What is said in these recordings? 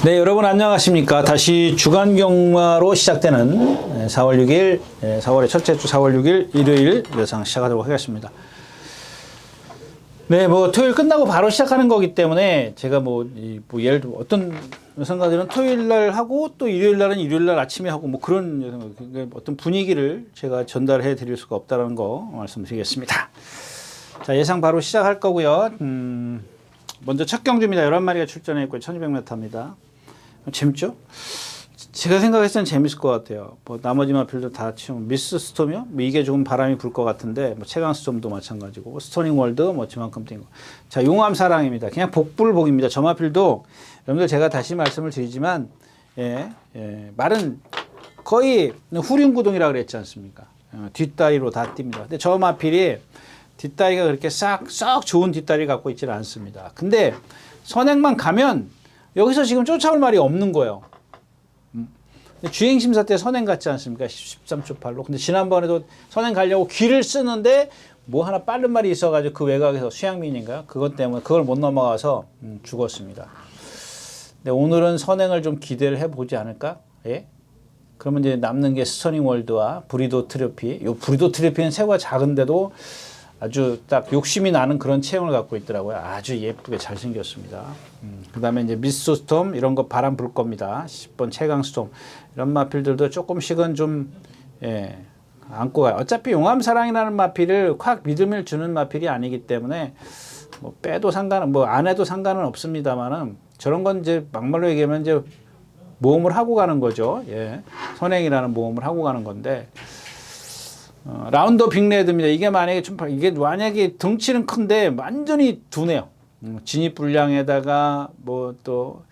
네, 여러분 안녕하십니까. 다시 주간 경마로 시작되는 4월 6일, 4월의 첫째 주 4월 6일 일요일 예상 시작하도록 하겠습니다. 네, 뭐 토요일 끝나고 바로 시작하는 거기 때문에 제가 예를 들어 어떤 여성가들은 토요일 날 하고 또 일요일 날은 일요일 날 아침에 하고 뭐 그런 어떤 분위기를 제가 전달해 드릴 수가 없다는 거 말씀드리겠습니다. 자, 예상 바로 시작할 거고요. 먼저 첫 경주입니다. 11마리가 출전했고 1200m입니다. 재밌죠? 제가 생각했을 땐 재밌을 것 같아요. 뭐 나머지 마필도 다 치면 미스 스톰이요? 뭐 이게 조금 바람이 불 것 같은데 뭐 최강 스톰도 마찬가지고 스토닝 월드 뭐 저만큼 뛴 거. 자, 용암 사랑입니다. 그냥 복불복입니다. 저 마필도 여러분들 제가 다시 말씀을 드리지만 말은 거의 후륜구동이라 그랬지 않습니까? 뒷다리로 다 뜁니다. 근데 저 마필이 뒷다리가 그렇게 싹 좋은 뒷다리 갖고 있지는 않습니다. 근데 선행만 가면 여기서 지금 쫓아올 말이 없는 거예요. 주행심사 때 선행 갔지 않습니까? 13초 8로. 근데 지난번에도 선행 가려고 귀를 쓰는데 뭐 하나 빠른 말이 있어가지고 그 외곽에서 수양민인가요? 그것 때문에 그걸 못 넘어가서 죽었습니다. 근데 오늘은 선행을 좀 기대를 해보지 않을까? 예? 그러면 이제 남는 게 스토닝 월드와 브리도 트로피. 요 브리도 트로피는 새우가 작은데도 아주 딱 욕심이 나는 그런 체형을 갖고 있더라고요. 아주 예쁘게 잘생겼습니다. 그 다음에 이제 미스 스톰 이런 거 바람 불 겁니다. 10번 최강 스톰 이런 마필들도 조금씩은 좀 안고 가요. 어차피 용암 사랑이라는 마필을 확 믿음을 주는 마필이 아니기 때문에 뭐 빼도 상관은 뭐 안 해도 상관은 없습니다만은 저런 건 이제 막말로 얘기하면 이제 모험을 하고 가는 거죠. 선행이라는 모험을 하고 가는 건데. 라운더 빅레드입니다. 이게 만약에 덩치는 큰데 완전히 둔해요. 진입 불량에다가 뭐 또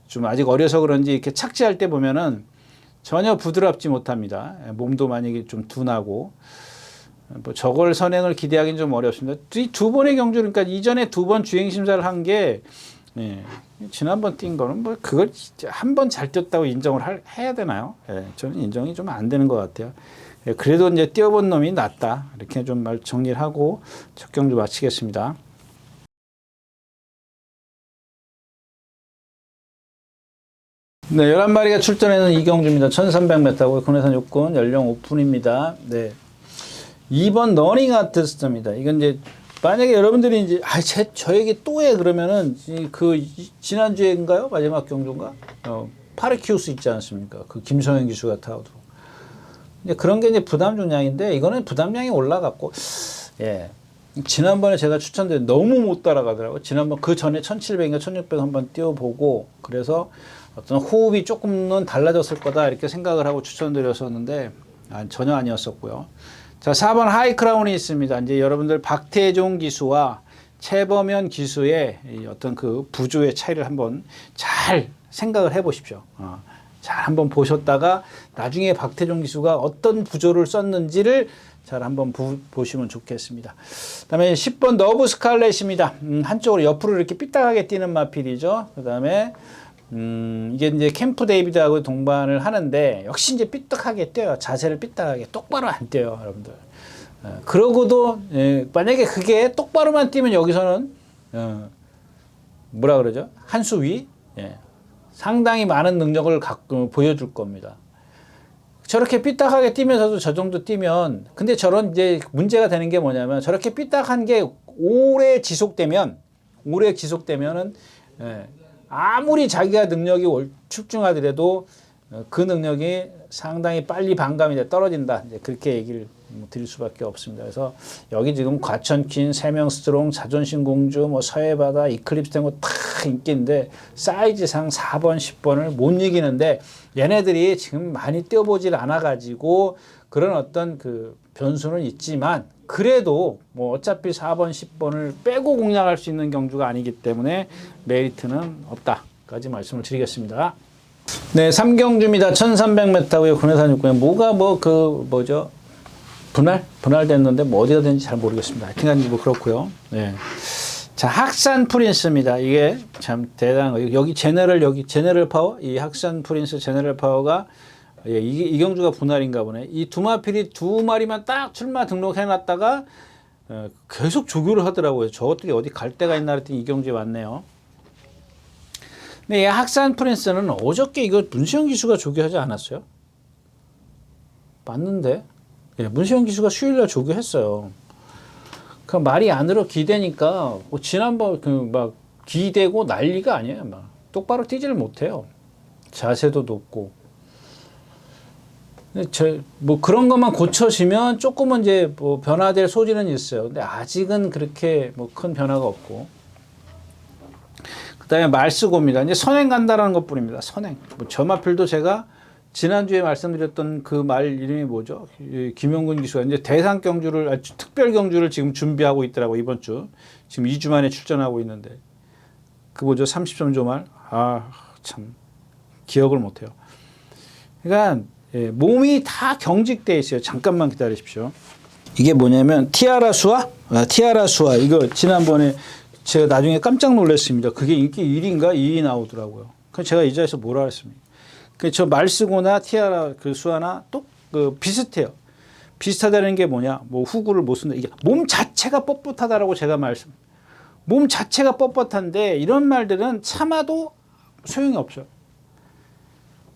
좀 아직 어려서 그런지 이렇게 착지할 때 보면은 전혀 부드럽지 못합니다. 몸도 만약에 좀 둔하고 뭐 저걸 선행을 기대하기는 좀 어렵습니다. 두 번의 경주 그러니까 이전에 두 번 주행 심사를 한 게 지난번 뛴 거는 뭐 그걸 한 번 잘 뛰었다고 인정을 해야 되나요? 저는 인정이 좀 안 되는 것 같아요. 그래도 이제 뛰어본 놈이 낫다. 이렇게 좀 말 정리를 하고 첫 경주 마치겠습니다. 네, 11마리가 출전하는 이 경주입니다. 1300m고 군해산 육군 연령 오픈입니다. 네. 2번 러닝 아티스트입니다. 이건 이제 만약에 여러분들이 이제 저에게 또 해 그러면은 지난주에인가요? 마지막 경주인가? 파르키우스 있지 않습니까? 그 김성현 기수가 타고 이제 그런 게 이제 부담 중량인데 이거는 부담량이 올라갔고 지난번에 제가 추천드린 너무 못 따라가더라고요. 지난번 그 전에 1700인가 1600 한번 뛰어보고 그래서 어떤 호흡이 조금은 달라졌을 거다 이렇게 생각을 하고 추천드렸었는데 전혀 아니었었고요. 자, 4번 하이크라운이 있습니다. 이제 여러분들 박태종 기수와 최범현 기수의 어떤 그 부조의 차이를 한번 잘 생각을 해 보십시오. 잘 한번 보셨다가 나중에 박태종 기수가 어떤 부조를 썼는지를 잘 한번 보시면 좋겠습니다. 그 다음에 10번 너브 스칼렛입니다. 한쪽으로 옆으로 이렇게 삐딱하게 뛰는 마필이죠. 그 다음에 이게 이제 캠프 데이비드하고 동반을 하는데 역시 이제 삐딱하게 뛰어요. 자세를 삐딱하게 똑바로 안 뛰어요, 여러분들. 그러고도 만약에 그게 똑바로만 뛰면 여기서는 뭐라 그러죠? 한 수 위. 상당히 많은 능력을 보여줄 겁니다. 저렇게 삐딱하게 뛰면서도 저 정도 뛰면, 근데 저런 이제 문제가 되는 게 뭐냐면 저렇게 삐딱한 게 오래 지속되면은 아무리 자기가 능력이 출중하더라도 그 능력이 상당히 빨리 반감이 떨어진다. 이제 그렇게 얘기를 드릴 수밖에 없습니다. 그래서 여기 지금 과천퀸, 세명스트롱, 자존심 공주, 뭐 서해바다, 이클립스 된 거 다 인기인데 사이즈상 4번, 10번을 못 이기는데 얘네들이 지금 많이 뛰어보질 않아가지고 그런 어떤 그 변수는 있지만 그래도 뭐 어차피 4번, 10번을 빼고 공략할 수 있는 경주가 아니기 때문에 메리트는 없다까지 말씀을 드리겠습니다. 네, 3경주입니다. 1300m고요. 군해산 육군에 뭐죠? 분할됐는데 뭐 어디가 되는지 잘 모르겠습니다. 하여튼간 뭐 그렇고요. 네. 자, 학산 프린스입니다. 이게 참 대단한 거예요. 여기 제너럴 파워, 이 학산 프린스 제너럴 파워가 이 경주가 분할인가 보네. 이 두 마필이 두 마리만 딱 출마 등록해놨다가 계속 조교를 하더라고요. 저것들이 어디 갈 데가 있나 그랬더니 이 경주에 왔네요. 근데 이 학산 프린스는 어저께 이거 문시영 기수가 조교하지 않았어요? 맞는데? 예, 문시영 기수가 수요일날 조교했어요. 그 말이 안으로 기대니까 뭐 지난번 그 막 기대고 난리가 아니에요. 막 똑바로 뛰지를 못해요. 자세도 높고. 뭐 그런 것만 고쳐지면 조금은 이제 뭐 변화될 소지는 있어요. 근데 아직은 그렇게 뭐 큰 변화가 없고. 그다음에 말쓰고입니다. 이제 선행 간다라는 것뿐입니다. 선행. 뭐 점화필도 제가 지난주에 말씀드렸던 그 말 이름이 뭐죠? 김용근 기수가 이제 대상 경주를, 특별 경주를 지금 준비하고 있더라고, 이번 주. 지금 2주 만에 출전하고 있는데. 그 뭐죠? 30점 조말. 아, 참. 기억을 못해요. 그러니까, 예, 몸이 다 경직되어 있어요. 잠깐만 기다리십시오. 이게 뭐냐면, 티아라 수아? 티아라 수아. 이거 지난번에 제가 나중에 깜짝 놀랐습니다. 그게 인기 1위인가 2위 나오더라고요. 그래서 제가 이 자리에서 뭐라 했습니까? 저 말쓰고나 티아라 그 수아나 또 그 비슷해요. 비슷하다는 게 뭐냐? 뭐 후구를 못 쓴다. 이게 몸 자체가 뻣뻣하다라고 제가 말씀. 몸 자체가 뻣뻣한데 이런 말들은 참아도 소용이 없어요.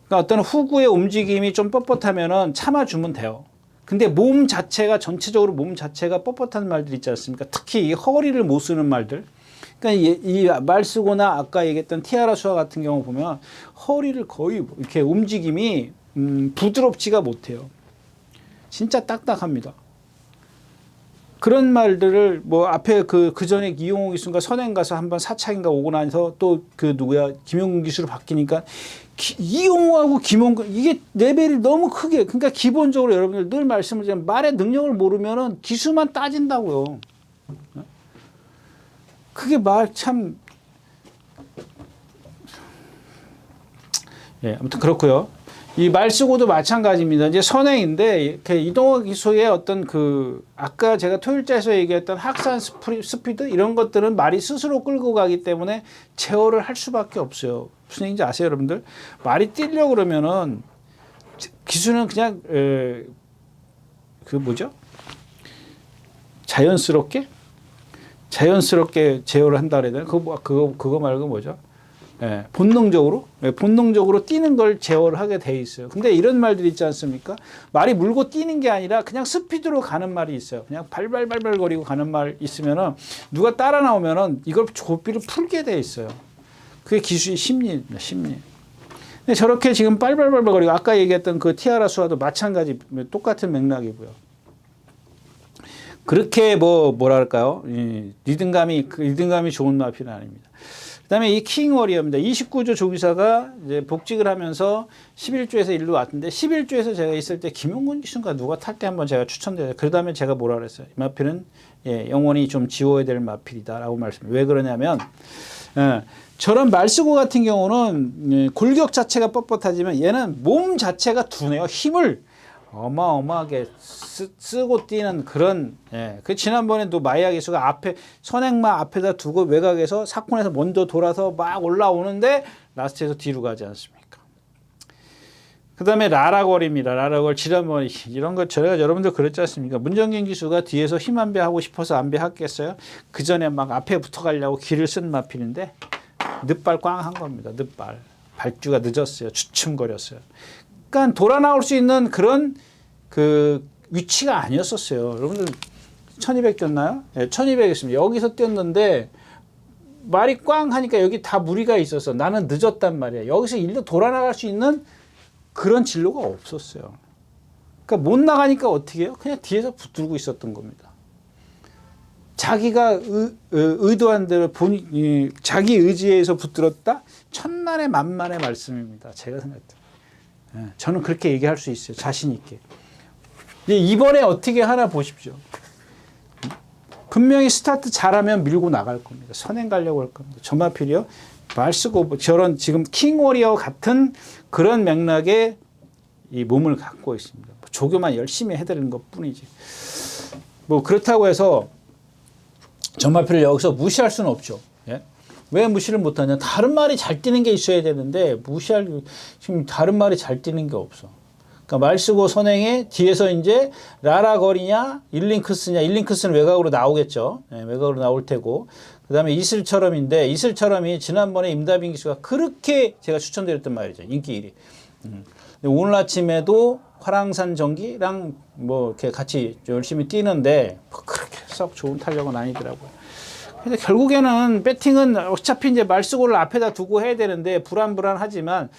그러니까 어떤 후구의 움직임이 좀 뻣뻣하면은 참아주면 돼요. 근데 몸 자체가 전체적으로 몸 자체가 뻣뻣한 말들 있지 않습니까? 특히 이 허리를 못 쓰는 말들. 그러니까 이 말쓰고나 아까 얘기했던 티아라 수아 같은 경우 보면 허리를 거의 이렇게 움직임이 부드럽지가 못해요. 진짜 딱딱합니다. 그런 말들을 뭐 앞에 그 전에 이용호 기수가 선행 가서 한번 사차인가 오고 나서 또 그 누구야 김용근 기수로 바뀌니까 이용호하고 김용근 이게 레벨이 너무 크게 그러니까 기본적으로 여러분들 늘 말씀을 드리면 말의 능력을 모르면은 기수만 따진다고요. 그게 말 참, 예, 아무튼 그렇고요. 이 말쓰고도 마찬가지입니다. 이제 선행인데 이렇게 이동호 기수의 어떤 그 아까 제가 토요일자에서 얘기했던 학산 스피드 이런 것들은 말이 스스로 끌고 가기 때문에 제어를 할 수밖에 없어요. 무슨 얘기인지 아세요, 여러분들? 말이 뛰려고 그러면은 기수는 그냥 그 뭐죠? 자연스럽게 제어를 한다 그래야 되나? 그거 말고 뭐죠? 예, 본능적으로 뛰는 걸 제어를 하게 돼 있어요. 근데 이런 말들 있지 않습니까? 말이 물고 뛰는 게 아니라 그냥 스피드로 가는 말이 있어요. 그냥 발발발발 거리고 가는 말 있으면은 누가 따라 나오면은 이걸 고삐를 풀게 돼 있어요. 그게 기수의 심리입니다, 심리. 근데 저렇게 지금 발발발발 거리고 아까 얘기했던 그 티아라 수와도 마찬가지 똑같은 맥락이고요. 그렇게 뭐랄까요? 리듬감이 좋은 마필은 아닙니다. 그다음에 이 킹 워리어입니다. 29조 조기사가 이제 복직을 하면서 11조에서 일로 왔는데 11조에서 제가 있을 때 김용근 기수인가 누가 탈 때 한번 제가 추천드려요. 그 다음에 제가 뭐라 그랬어요? 이 마필은 예, 영원히 좀 지워야 될 마필이다라고 말씀. 왜 그러냐면 저런 말쓰고 같은 경우는 골격 자체가 뻣뻣하지만 얘는 몸 자체가 둔해요. 힘을 어마어마하게 쓰고 뛰는 그런, 예. 그 지난번에도 마이아 기수가 앞에, 선행마 앞에다 두고 외곽에서 사콘에서 먼저 돌아서 막 올라오는데 라스트에서 뒤로 가지 않습니까? 그 다음에 라라걸입니다. 라라걸 지난번에 이런 거 제가 여러분들 그랬지 않습니까? 문정균 기수가 뒤에서 힘 안배하고 싶어서 안배했겠어요? 그 전에 막 앞에 붙어 가려고 길을 쓴 마필인데 늦발 꽝 한 겁니다. 늦발. 발주가 늦었어요. 주춤거렸어요. 그러니까 돌아 나올 수 있는 그런 그 위치가 아니었었어요. 여러분들 1200 뛰었나요? 네, 1200이었습니다. 여기서 뛰었는데 말이 꽝 하니까 여기 다 무리가 있어서 나는 늦었단 말이야. 여기서 일로 돌아 나갈 수 있는 그런 진로가 없었어요. 그러니까 못 나가니까 어떻게 해요? 그냥 뒤에서 붙들고 있었던 겁니다. 자기가 의도한 대로 자기 의지에 의해서 붙들었다? 천만의 만만의 말씀입니다. 제가 생각할 때. 저는 그렇게 얘기할 수 있어요. 자신 있게. 이번에 어떻게 하나 보십시오. 분명히 스타트 잘하면 밀고 나갈 겁니다. 선행 가려고 할 겁니다. 점화필이요. 말 쓰고 저런 지금 킹워리어 같은 그런 맥락의 이 몸을 갖고 있습니다. 조교만 열심히 해드리는 것 뿐이지. 뭐 그렇다고 해서 점화필을 여기서 무시할 수는 없죠. 예? 왜 무시를 못하냐? 다른 말이 잘 뛰는 게 있어야 되는데 지금 다른 말이 잘 뛰는 게 없어. 그러니까 말 쓰고 선행에 뒤에서 이제 라라거리냐 일링크스냐 일링크스는 외곽으로 나오겠죠. 네, 외곽으로 나올 테고 그다음에 이슬처럼인데 이슬처럼이 지난번에 임다빈 기수가 그렇게 제가 추천드렸던 말이죠. 인기 1위. 오늘 아침에도 화랑산 전기랑 뭐 이렇게 같이 열심히 뛰는데 뭐 그렇게 썩 좋은 탄력은 아니더라고요. 그래서 결국에는 배팅은 어차피 이제 말수고를 앞에다 두고 해야 되는데 불안불안하지만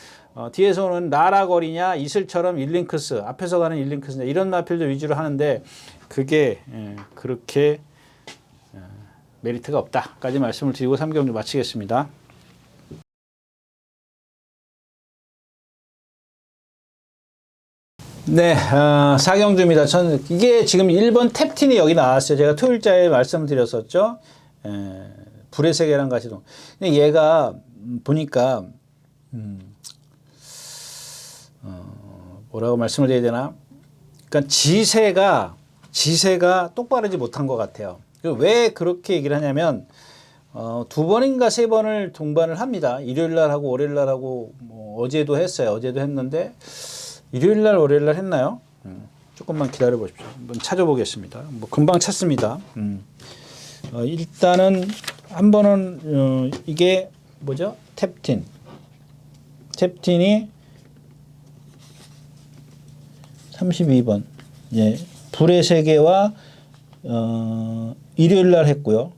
뒤에서는 라라거리냐 이슬처럼 일링크스 앞에서 가는 일링크스 이런 마필도 위주로 하는데 그게 그렇게 메리트가 없다까지 말씀을 드리고 3경주 마치겠습니다. 네, 4경주입니다. 이게 지금 1번 탭틴이 여기 나왔어요. 제가 토요일자에 말씀드렸었죠. 불의 세계랑 같이. 근데 얘가 보니까 뭐라고 말씀을 드려야 되나? 그러니까 지세가 똑바르지 못한 것 같아요. 왜 그렇게 얘기를 하냐면 2번인가 3번을 동반을 합니다. 일요일 날 하고 월요일 날 하고 뭐 어제도 했어요. 어제도 했는데 일요일 날 월요일 날 했나요? 조금만 기다려 보십시오. 한번 찾아보겠습니다. 뭐 금방 찾습니다. 일단은 한 번은 이게 뭐죠? 탭틴이 32번. 예. 불의 세계와 일요일 날 했고요.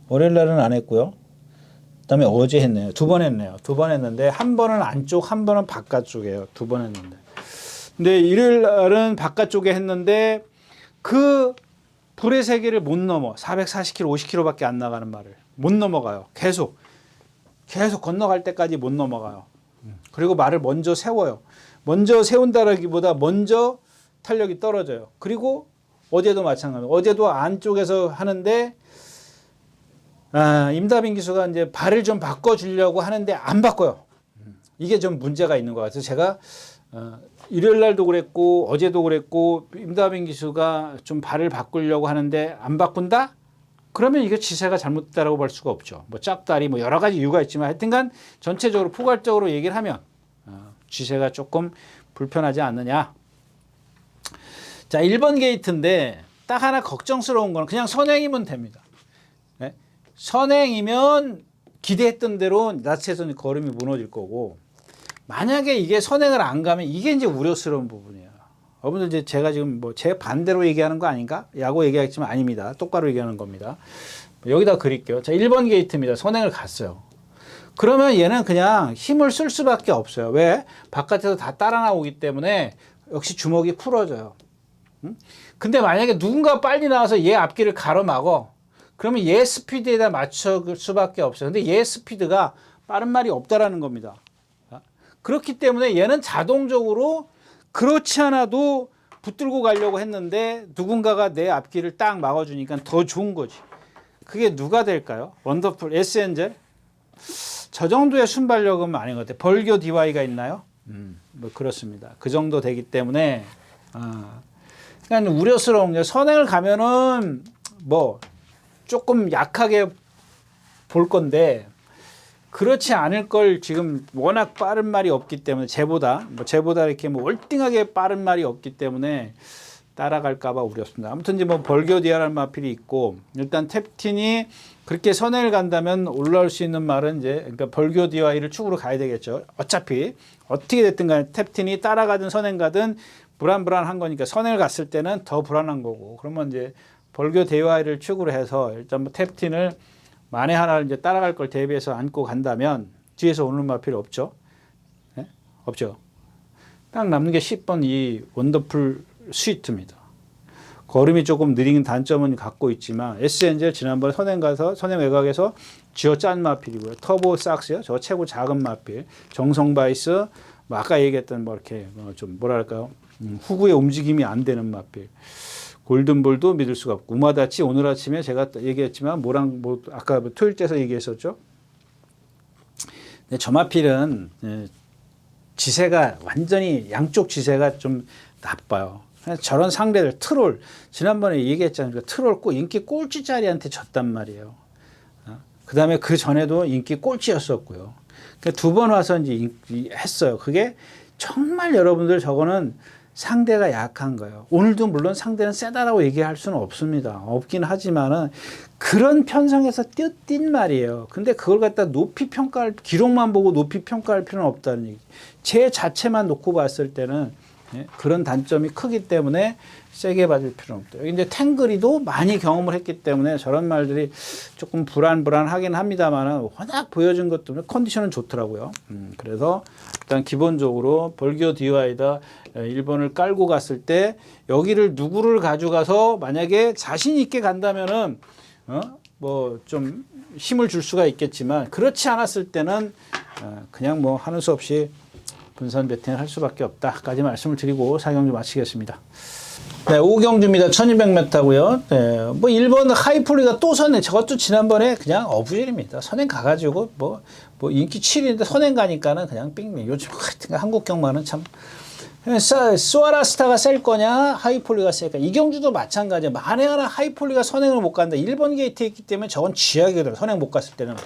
월요일 날은 안 했고요. 그다음에 어제 했네요. 2번 했네요. 2번 했는데 한 번은 안쪽, 한 번은 바깥쪽이에요. 2번 했는데. 근데 일요일 날은 바깥쪽에 했는데 그 불의 세계를 못 넘어. 440km, 50km밖에 안 나가는 말을 못 넘어가요. 계속 건너갈 때까지 못 넘어가요. 그리고 말을 먼저 세워요. 먼저 세운다라기보다 먼저 탄력이 떨어져요. 그리고 어제도 마찬가지로 어제도 안쪽에서 하는데 임다빈 기수가 이제 발을 좀 바꿔주려고 하는데 안 바꿔요. 이게 좀 문제가 있는 것 같아서 제가 일요일 날도 그랬고 어제도 그랬고 임다빈 기수가 좀 발을 바꾸려고 하는데 안 바꾼다? 그러면 이게 지세가 잘못됐다고 볼 수가 없죠. 뭐 짝다리 뭐 여러 가지 이유가 있지만 하여튼간 전체적으로 포괄적으로 얘기를 하면 지세가 조금 불편하지 않느냐. 자, 1번 게이트인데 딱 하나 걱정스러운 건 그냥 선행이면 됩니다. 네? 선행이면 기대했던 대로 낯에서 걸음이 무너질 거고 만약에 이게 선행을 안 가면 이게 이제 우려스러운 부분이에요. 여러분들 이제 제가 지금 뭐 제 반대로 얘기하는 거 아닌가? 야구 얘기하겠지만 아닙니다. 똑바로 얘기하는 겁니다. 여기다 그릴게요. 자, 1번 게이트입니다. 선행을 갔어요. 그러면 얘는 그냥 힘을 쓸 수밖에 없어요. 왜? 바깥에서 다 따라 나오기 때문에 역시 주먹이 풀어져요. 근데 만약에 누군가 빨리 나와서 얘 앞길을 가로막어. 그러면 얘 스피드에다 맞출 수밖에 없어요. 근데 얘 스피드가 빠른 말이 없다라는 겁니다. 그렇기 때문에 얘는 자동적으로 그렇지 않아도 붙들고 가려고 했는데 누군가가 내 앞길을 딱 막아주니까 더 좋은 거지. 그게 누가 될까요? 원더풀, S엔젤? 저 정도의 순발력은 아닌 것 같아요. 벌교 DY가 있나요? 뭐 그렇습니다. 그 정도 되기 때문에 그러니까 우려스러운 게 선행을 가면은 뭐 조금 약하게 볼 건데 그렇지 않을 걸 지금 워낙 빠른 말이 없기 때문에 제보다 이렇게 뭐 월등하게 빠른 말이 없기 때문에 따라갈까봐 우렸습니다. 아무튼 이제 뭐 벌교 디아랄 마필이 있고 일단 탭틴이 그렇게 선행을 간다면 올라올 수 있는 말은 이제 그러니까 벌교 DY를 축으로 가야 되겠죠. 어차피 어떻게 됐든 간에 탭틴이 따라가든 선행 가든 불안한 거니까 선행을 갔을 때는 더 불안한 거고 그러면 이제 벌교 DY를 축으로 해서 일단 뭐 탭틴을 만에 하나를 이제 따라갈 걸 대비해서 안고 간다면 뒤에서 오는 마필 없죠. 네? 없죠. 딱 남는 게 10번 이 원더풀 스위트입니다. 걸음이 조금 느린 단점은 갖고 있지만 S엔젤 지난번 선행 외곽에서 쥐어 짠 마필이고요. 터보 삭스요. 저 최고 작은 마필. 정성바이스 뭐 아까 얘기했던 뭐 이렇게 좀 뭐랄까요. 후구의 움직임이 안 되는 마필. 골든볼도 믿을 수가 없고 우마다치 오늘 아침에 제가 얘기했지만 뭐 아까 토요일째에서 얘기했었죠. 근데 저 마필은 지세가 완전히 양쪽 지세가 좀 나빠요. 저런 상대들 트롤 지난번에 얘기했잖아요. 트롤 인기 꼴찌 자리한테 졌단 말이에요. 그 다음에 그 전에도 인기 꼴찌였었고요. 그러니까 2번 와서 이제 했어요. 그게 정말 여러분들 저거는 상대가 약한 거예요. 오늘도 물론 상대는 세다라고 얘기할 수는 없습니다. 없긴 하지만은 그런 편성에서 뛴 말이에요. 근데 그걸 갖다 높이 평가할, 기록만 보고 높이 평가할 필요는 없다는 얘기. 제 자체만 놓고 봤을 때는 그런 단점이 크기 때문에 세게 받을 필요는 없다. 이제 탱그리도 많이 경험을 했기 때문에 저런 말들이 조금 불안하긴 합니다만 워낙 보여준 것 때문에 컨디션은 좋더라고요. 그래서 일단 기본적으로 벌교 DY다 일본을 깔고 갔을 때 여기를 누구를 가져가서 만약에 자신 있게 간다면은 뭐 좀 힘을 줄 수가 있겠지만 그렇지 않았을 때는 그냥 뭐 하는 수 없이 분산 배팅을 할 수밖에 없다까지 말씀을 드리고 4경주 마치겠습니다. 네, 5경주입니다. 1200m고요. 네, 뭐 일본 하이폴리가 또 선행. 저것도 지난번에 그냥 어부질입니다. 선행 가가지고 뭐 인기 7위인데 선행 가니까는 그냥 빙빙. 요즘 하여튼 한국 경마는 참 수아라스타가 셀 거냐 하이폴리가 셀까. 이 경주도 마찬가지야. 만에 하나 하이폴리가 선행을 못 간다. 1번 게이트에 있기 때문에 저건 쥐약이거든요. 선행 못 갔을 때는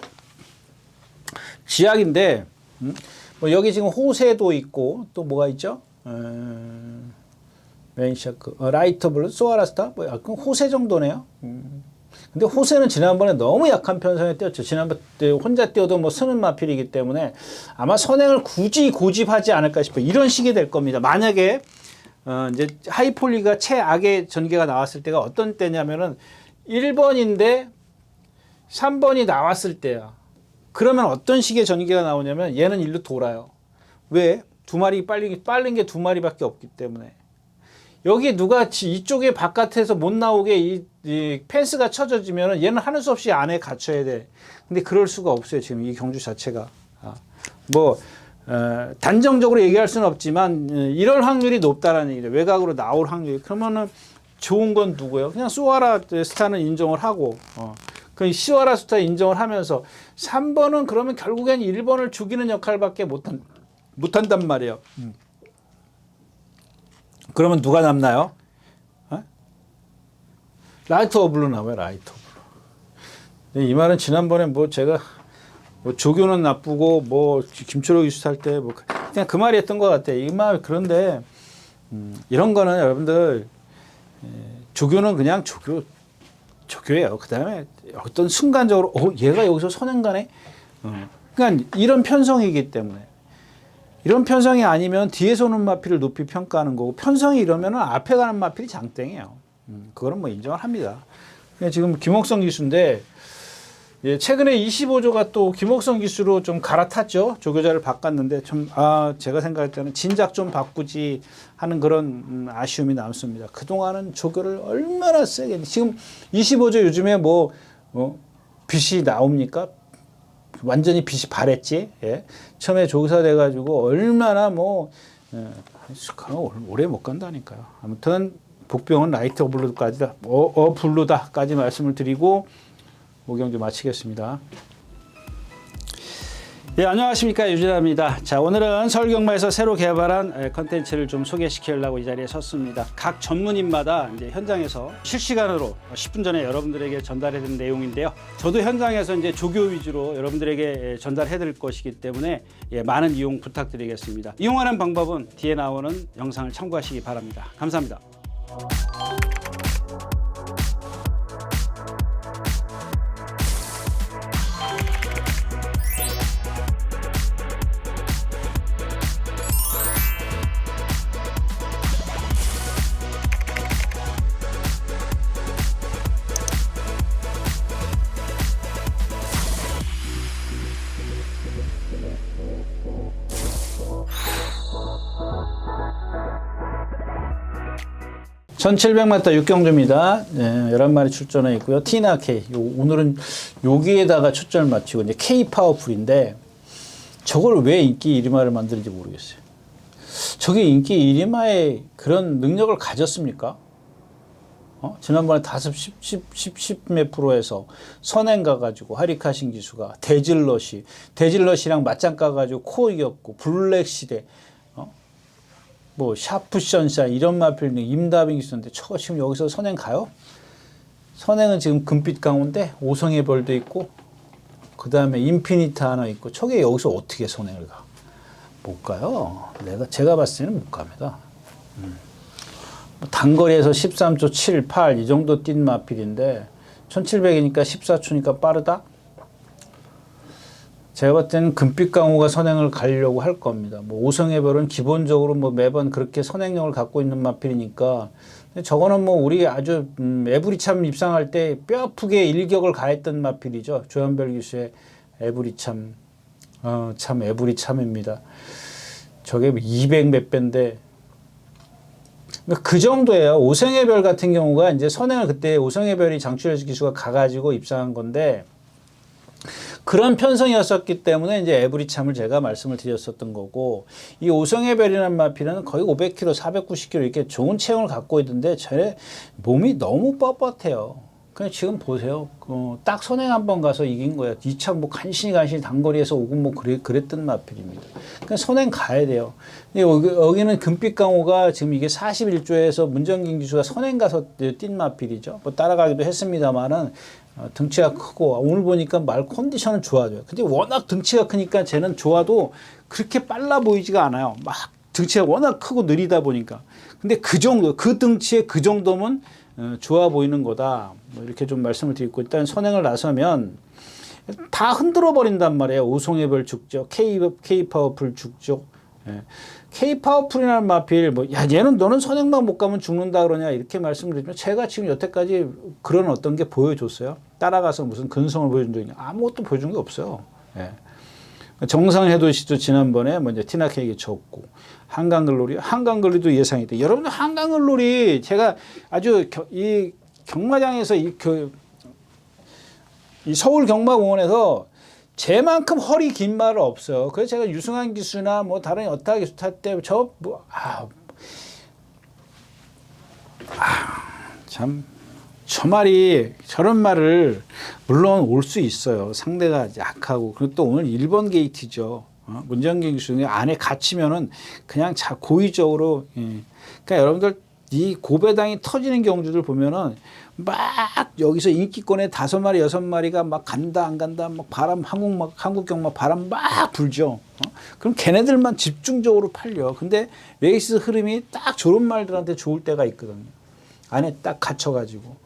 쥐약인데 뭐 여기 지금 호세도 있고 또 뭐가 있죠? 메인샤크, 라이터블루, 소아라스타, 뭐 약간 호세 정도네요. 근데 호세는 지난번에 너무 약한 편성에 뛰었죠. 지난번에 혼자 뛰어도 뭐 스는 마필이기 때문에 아마 선행을 굳이 고집하지 않을까 싶어요. 이런 식이 될 겁니다. 만약에 이제 하이폴리가 최악의 전개가 나왔을 때가 어떤 때냐면은 1번인데 3번이 나왔을 때야. 그러면 어떤 식의 전개가 나오냐면 얘는 일로 돌아요. 왜? 두 마리 빠른 게 두 마리밖에 없기 때문에. 여기 누가 이쪽에 바깥에서 못 나오게 이 펜스가 쳐져지면 얘는 하는 수 없이 안에 갇혀야 돼. 근데 그럴 수가 없어요. 지금 이 경주 자체가. 단정적으로 얘기할 수는 없지만 이럴 확률이 높다라는 얘기죠. 외곽으로 나올 확률이. 그러면은 좋은 건 누구예요? 그냥 수아라 스타는 인정을 하고 그 시와라 스타 인정을 하면서 3번은 그러면 결국엔 1번을 죽이는 역할밖에 못한단 말이에요. 그러면 누가 남나요? 라이트 오블로 나와요. 라이트 오블로. 이 말은 지난번에 뭐 제가 뭐 조교는 나쁘고 뭐 김초록 이슈 할 때 뭐 그냥 그 말이 했던 것 같아요. 이 말 그런데 이런 거는 여러분들 조교는 그냥 조교예요. 그 다음에 어떤 순간적으로 얘가 여기서 선행 가네. 그러니까 이런 편성이기 때문에. 이런 편성이 아니면 뒤에서 오는 마필을 높이 평가하는 거고 편성이 이러면 앞에 가는 마필이 장땡이에요. 그거는 뭐 인정을 합니다. 지금 김옥성 기수인데 최근에 25조가 또 김옥성 기수로 좀 갈아탔죠. 조교자를 바꿨는데 좀 제가 생각할 때는 진작 좀 바꾸지 하는 그런 아쉬움이 남습니다. 그동안은 조교를 얼마나 세게 지금 25조 요즘에 뭐 빛이 나옵니까? 완전히 빛이 바랬지. 예. 처음에 조교사 돼가지고 얼마나 오래 못 간다니까요. 아무튼 복병은 라이트 오블루다까지다. 블루다까지 말씀을 드리고 5경주 마치겠습니다. 예, 안녕하십니까. 유진아입니다. 자, 오늘은 서울경마에서 새로 개발한 컨텐츠를 좀 소개시키려고 이 자리에 섰습니다. 각 전문인마다 이제 현장에서 실시간으로 10분 전에 여러분들에게 전달해드린 내용인데요. 저도 현장에서 이제 조교 위주로 여러분들에게 전달해드릴 것이기 때문에 많은 이용 부탁드리겠습니다. 이용하는 방법은 뒤에 나오는 영상을 참고하시기 바랍니다. 감사합니다. (1700m) 6경주입니다. 11마리 출전해 있고요. T나 K. 오늘은 여기에다가 초점을 맞추고 이제 K 파워풀인데 저걸 왜 인기 1위마를 만드는지 모르겠어요. 저게 인기 1위마의 그런 능력을 가졌습니까? 지난번에 10몇 프로에서 선행 가가지고 하리카신 기수가 데질럿이랑 맞짱 까가지고 코 이겼고 블랙시대 뭐 샤프션샤 이런 마필 임다빙 있었는데 저거 지금 여기서 선행 가요? 선행은 지금 금빛 강호인데 오성의 벌도 있고 그 다음에 인피니트 하나 있고 저게 여기서 어떻게 선행을 가? 못 가요. 제가 봤을 때는 못 갑니다. 단거리에서 13초 7, 8 이 정도 뛴 마필인데 1700이니까 14초니까 빠르다? 제가 봤을 때는 금빛 강호가 선행을 가려고 할 겁니다. 뭐 오성의 별은 기본적으로 뭐 매번 그렇게 선행력을 갖고 있는 마필이니까 저거는 뭐 우리 아주 에브리참 입상할 때 뼈 아프게 일격을 가했던 마필이죠. 조현별 기수의 에브리참. 참 에브리참입니다. 저게 200 몇 배인데 그 정도예요. 오성의 별 같은 경우가 이제 선행을 그때 오성의 별이 장출열 기수가 가가지고 입상한 건데 그런 편성이었었기 때문에 이제 에브리참을 제가 말씀을 드렸었던 거고 이 오성의 별이라는 마필은 거의 500kg, 490kg 이렇게 좋은 체형을 갖고 있는데 제 몸이 너무 뻣뻣해요. 그냥 지금 보세요. 딱 선행 한번 가서 이긴 거예요. 2차 뭐 간신히 단거리에서 오고 뭐 그랬던 마필입니다. 그냥 선행 가야 돼요. 근데 여기는 금빛 강호가 지금 이게 41조에서 문정긴 기수가 선행 가서 뛴 마필이죠. 뭐 따라가기도 했습니다만은 등치가 크고 오늘 보니까 말 컨디션은 좋아져요. 근데 워낙 등치가 크니까 쟤는 좋아도 그렇게 빨라 보이지가 않아요. 막 등치가 워낙 크고 느리다 보니까. 근데 그 정도, 그 등치에 그 정도면 좋아 보이는 거다. 뭐 이렇게 좀 말씀을 드리고 일단 선행을 나서면 다 흔들어 버린단 말이에요. 오송의 별 죽죠. K-파워풀 죽죠. 예. K-파워풀이라는 마필, 뭐, 야, 얘는 너는 선행만 못 가면 죽는다 그러냐, 이렇게 말씀을 드리면 제가 지금 여태까지 그런 어떤 게 보여줬어요. 따라가서 무슨 근성을 보여준 적이 아무것도 보여준 게 없어요. 예. 정상해도시도 지난번에 뭐 이제 티나케에게 졌고, 한강글로리도 예상이 돼. 여러분들 한강글로리 제가 아주 이 경마장에서 이 서울 경마공원에서 쟤만큼 허리 긴 말은 없어요. 그래서 제가 유승환 기수나 뭐 다른 여타 기수 탈 때 참 저 말이 저런 말을 물론 올 수 있어요. 상대가 약하고 그리고 또 오늘 1번 게이트죠. 문정긴 기수는 안에 갇히면은 그냥 고의적으로 그러니까 여러분들 이 고배당이 터지는 경주들 보면은 막 여기서 인기권에 5마리, 6마리가 막 간다 안 간다 막 바람 한국 경마 바람 막 불죠. 그럼 걔네들만 집중적으로 팔려. 근데 레이스 흐름이 딱 저런 말들한테 좋을 때가 있거든요. 안에 딱 갇혀가지고.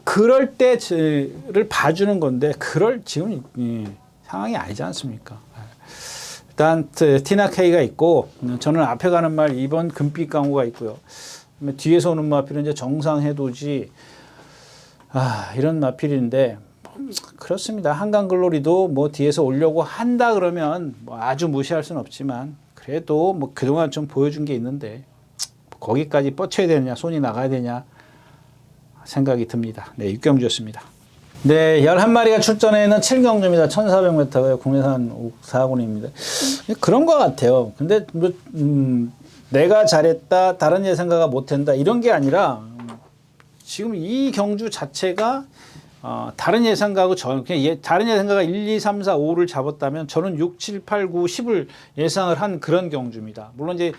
그럴 때를 봐주는 건데 그럴 지금 상황이 아니지 않습니까? 일단 티나케이가 있고 저는 앞에 가는 말 2번 금빛 강호가 있고요. 뒤에서 오는 마필은 이제 정상해도지 이런 마필인데 그렇습니다. 한강글로리도 뭐 뒤에서 오려고 한다 그러면 뭐 아주 무시할 수는 없지만 그래도 뭐 그동안 좀 보여준 게 있는데 거기까지 뻗쳐야 되느냐 손이 나가야 되냐 생각이 듭니다. 네, 6경주였습니다. 네, 11마리가 출전해 있는 7경주입니다. 1400m고요. 국내산 옥사군입니다. 그런 것 같아요. 근데 뭐 내가 잘했다, 다른 예상가가 못한다 이런 게 아니라 지금 이 경주 자체가 다른 예상가하고 그냥 다른 예상가가 1, 2, 3, 4, 5를 잡았다면 저는 6, 7, 8, 9, 10을 예상을 한 그런 경주입니다. 물론 이제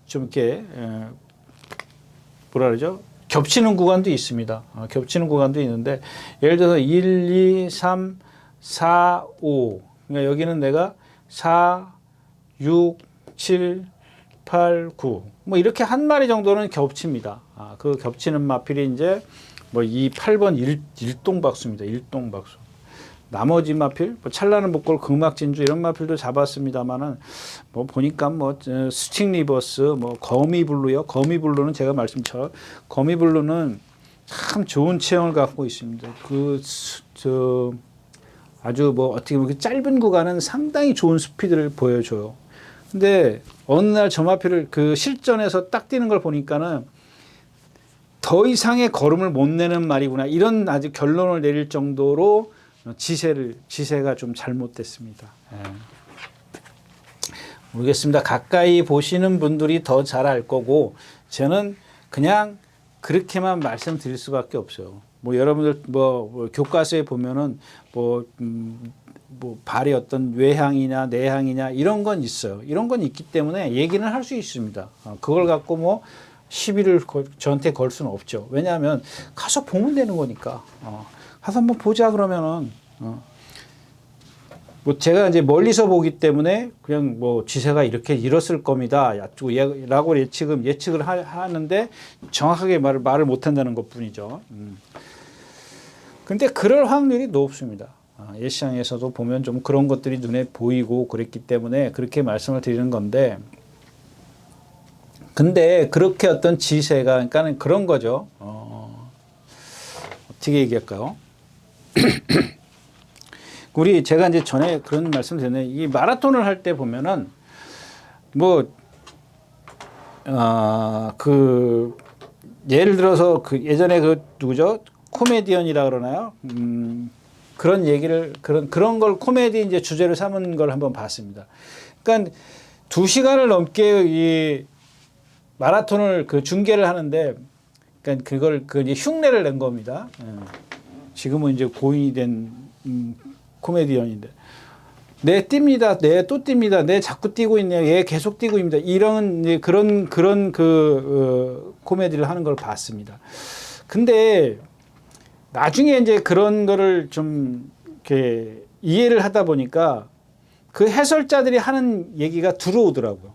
좀 이렇게 뭐라 그러죠? 겹치는 구간도 있습니다. 겹치는 구간도 있는데 예를 들어서 1, 2, 3, 4, 5 그러니까 여기는 내가 4, 6, 7, 8, 9 뭐 이렇게 한 마리 정도는 겹칩니다. 그 겹치는 마필이 이제 뭐 이 8번 일동박수입니다. 일동박수. 나머지 마필, 뭐 찰나는 복골, 극막진주 이런 마필도 잡았습니다만은 뭐 보니까 뭐 스틱 리버스, 뭐 거미블루요. 거미블루는 제가 말씀처럼 거미블루는 참 좋은 체형을 갖고 있습니다. 아주 뭐 어떻게 보면 짧은 구간은 상당히 좋은 스피드를 보여줘요. 근데 어느 날 저 마필을 그 실전에서 딱 뛰는 걸 보니까는 더 이상의 걸음을 못 내는 말이구나 이런 아주 결론을 내릴 정도로 지세가 좀 잘못됐습니다. 모르겠습니다. 가까이 보시는 분들이 더 잘 알 거고 저는 그냥 그렇게만 말씀드릴 수밖에 없어요. 뭐 여러분들 뭐 교과서에 보면은 뭐 발의 어떤 외향이냐 내향이냐 이런 건 있어요. 이런 건 있기 때문에 얘기는 할 수 있습니다. 그걸 갖고 뭐 시비를 저한테 걸 수는 없죠. 왜냐하면 가서 보면 되는 거니까. 가서 한번 보자 그러면은 뭐 제가 이제 멀리서 보기 때문에 그냥 뭐 지세가 이렇게 이뤘을 겁니다. 라고 예측을 하는데 정확하게 말을 못 한다는 것 뿐이죠. 근데 그럴 확률이 높습니다. 예시장에서도 보면 좀 그런 것들이 눈에 보이고 그랬기 때문에 그렇게 말씀을 드리는 건데, 근데 그렇게 어떤 지세가, 그러니까 그런 거죠. 어떻게 얘기할까요? 제가 이제 전에 그런 말씀 드렸는데, 이 마라톤을 할 때 보면은, 예를 들어서 예전에 누구죠? 코미디언이라 그러나요? 그런 걸 코미디 이제 주제로 삼은 걸 한번 봤습니다. 그러니까 2시간을 넘게 이 마라톤을 중계를 하는데, 그러니까 그걸 이제 흉내를 낸 겁니다. 지금은 이제 고인이 된 코미디언인데, 네 뜁니다, 네 또 뜁니다, 네 자꾸 뛰고 있네요, 얘 계속 뛰고 있습니다. 이런 이제 그런 코미디를 하는 걸 봤습니다. 근데 나중에 이제 그런 거를 좀 이렇게 이해를 하다 보니까 그 해설자들이 하는 얘기가 들어오더라고요.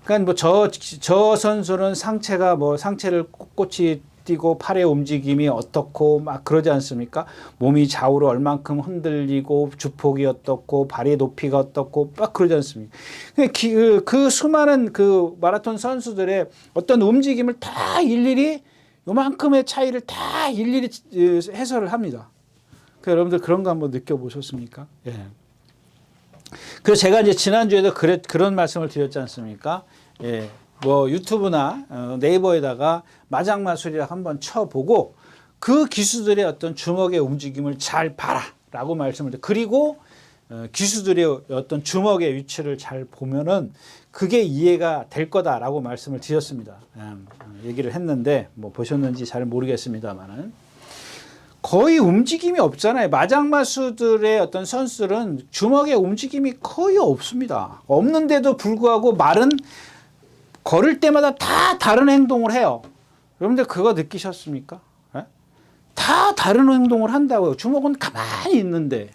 그러니까 저 선수는 상체를 꼿꼿이 뛰고 팔의 움직임이 어떻고 막 그러지 않습니까? 몸이 좌우로 얼만큼 흔들리고 주폭이 어떻고 발의 높이가 어떻고 막 그러지 않습니까? 그 수많은 마라톤 선수들의 어떤 움직임을 다 일일이 요만큼의 차이를 다 일일이 해설을 합니다. 여러분들 그런 거 한번 느껴보셨습니까? 예. 그래서 제가 이제 지난주에도 그런 말씀을 드렸지 않습니까? 예. 유튜브나 네이버에다가 마장마술이라 한번 쳐보고 그 기수들의 어떤 주먹의 움직임을 잘 봐라 라고 말씀을 드려요. 그리고 기수들의 어떤 주먹의 위치를 잘 보면은 그게 이해가 될 거다라고 말씀을 드렸습니다. 얘기를 했는데 보셨는지 잘 모르겠습니다만은 거의 움직임이 없잖아요. 마장마수들의 어떤 선수들은 주먹의 움직임이 거의 없습니다. 없는데도 불구하고 말은 걸을 때마다 다 다른 행동을 해요. 여러분들 그거 느끼셨습니까? 네? 다 다른 행동을 한다고요. 주먹은 가만히 있는데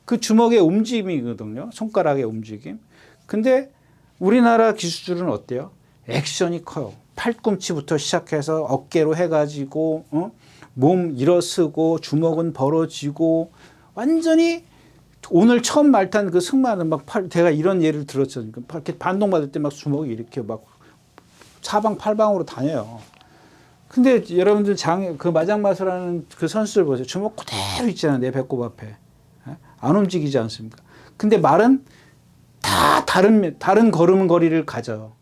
그 주먹의 움직임이거든요. 손가락의 움직임. 근데 우리나라 기수들은 어때요? 액션이 커요. 팔꿈치부터 시작해서 어깨로 해가지고 몸 일어서고 주먹은 벌어지고 완전히 오늘 처음 말탄 그 승마는 제가 이런 예를 들었죠. 이렇게 반동받을 때 막 주먹이 이렇게 막 사방팔방으로 다녀요. 근데 여러분들 마장마술하는 그 선수들 보세요. 주먹 그대로 있잖아요. 내 배꼽 앞에. 안 움직이지 않습니까? 근데 말은 다 다른 걸음걸이를 가져요.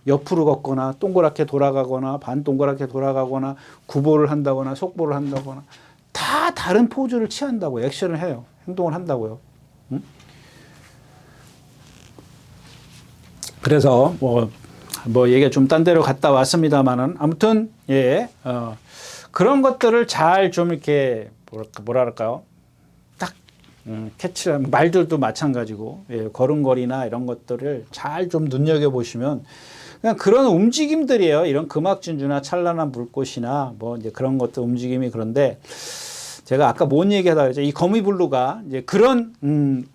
옆으로 걷거나 동그랗게 돌아가거나 반동그랗게 돌아가거나 구보를 한다거나 속보를 한다거나 다 다른 포즈를 취한다고 액션을 해요. 행동을 한다고요. 그래서 얘기가 좀 딴 데로 갔다 왔습니다만은 아무튼 그런 것들을 잘 좀 이렇게 뭐랄까요? 딱 캐치하면 말들도 마찬가지고 걸음걸이나 이런 것들을 잘 좀 눈여겨 보시면 그냥 그런 움직임들이에요. 이런 금악진주나 찬란한 불꽃이나 이제 그런 것들 움직임이 그런데 제가 아까 뭔 얘기하다 그랬죠. 이 거미블루가 이제 그런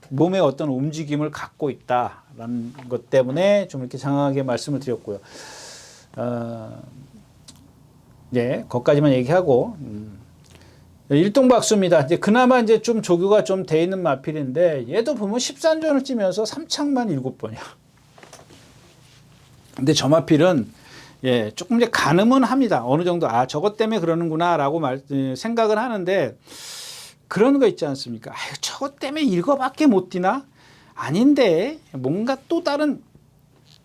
몸의 어떤 움직임을 갖고 있다라는 것 때문에 좀 이렇게 장황하게 말씀을 드렸고요. 거기까지만 얘기하고 일동박수입니다. 이제 그나마 이제 좀 조교가 좀 돼 있는 마필인데 얘도 보면 13전을 찌면서 3창만 7번이야. 근데 저 마필은 조금 이제 가늠은 합니다. 어느 정도 저것 때문에 그러는구나라고 생각을 하는데 그런 거 있지 않습니까? 저것 때문에 이거밖에 못 뛰나? 아닌데 뭔가 또 다른